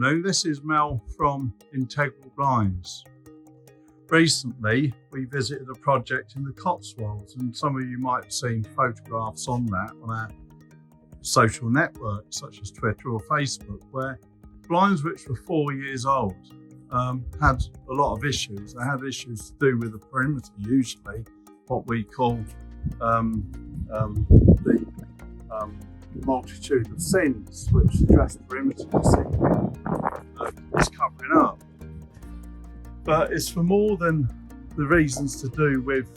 afternoon, this is Mel from IntegralBlinds. Recently we visited a project in the Cotswolds, and some of you might have seen photographs on that on our social networks such as Twitter or Facebook, where blinds which were 4 years old had a lot of issues. They had issues to do with the perimeter, usually what we call the multitude of sins which the dress perimeter is covering up. But it's for more than the reasons to do with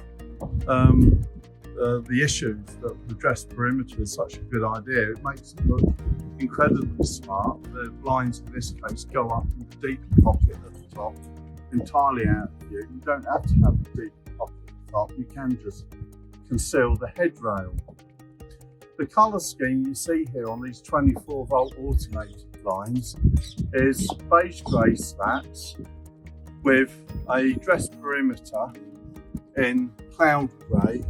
the issues that the dress perimeter is such a good idea. It makes it look incredibly smart. The blinds in this case go up in the deep pocket at the top, entirely out of view. You don't have to have the deep pocket at the top, you can just conceal the headrail. The colour scheme you see here on these 24-volt automated blinds is beige grey slats with a dress perimeter in cloud grey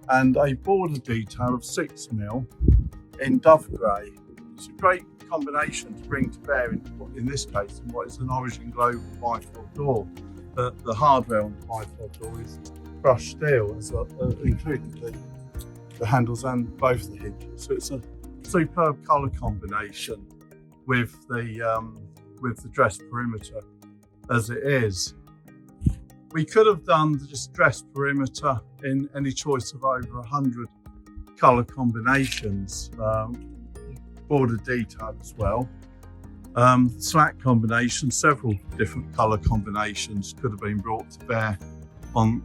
and a border detail of 6mm in dove grey. It's a great combination to bring to bear in this case in what is an Origin Global bifold door. The hardware on the bifold door is brushed steel, including the handles and both the hinges. So it's a superb colour combination with the dress perimeter as it is. We could have done this dress perimeter in any choice of over 100 colour combinations, border detail as well, slat combinations, several different colour combinations could have been brought to bear on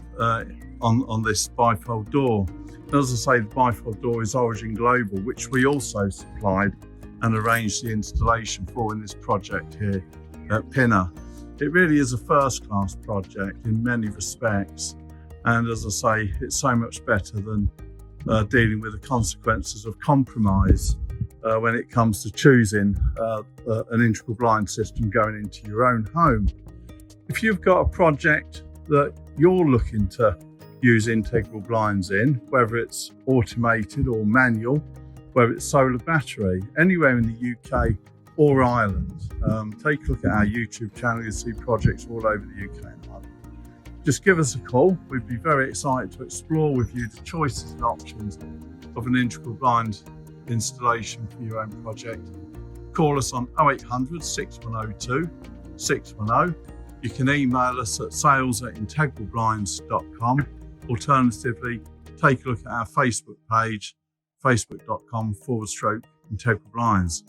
this bifold door. As I say, the bifold door is Origin Global, which we also supplied and arranged the installation for in this project here at Pinner. It really is a first-class project in many respects, and as I say, it's so much better than dealing with the consequences of compromise when it comes to choosing an integral blind system going into your own home. If you've got a project that you're looking to use integral blinds in, whether it's automated or manual, whether it's solar battery, anywhere in the UK or Ireland, take a look at our YouTube channel. You'll see projects all over the UK and Ireland. Just give us a call. We'd be very excited to explore with you the choices and options of an integral blind installation for your own project. Call us on 0800 6102 610. You can email us at sales@integralblinds.com. Alternatively, take a look at our Facebook page, facebook.com/integralblinds.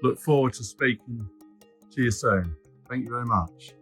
Look forward to speaking to you soon. Thank you very much.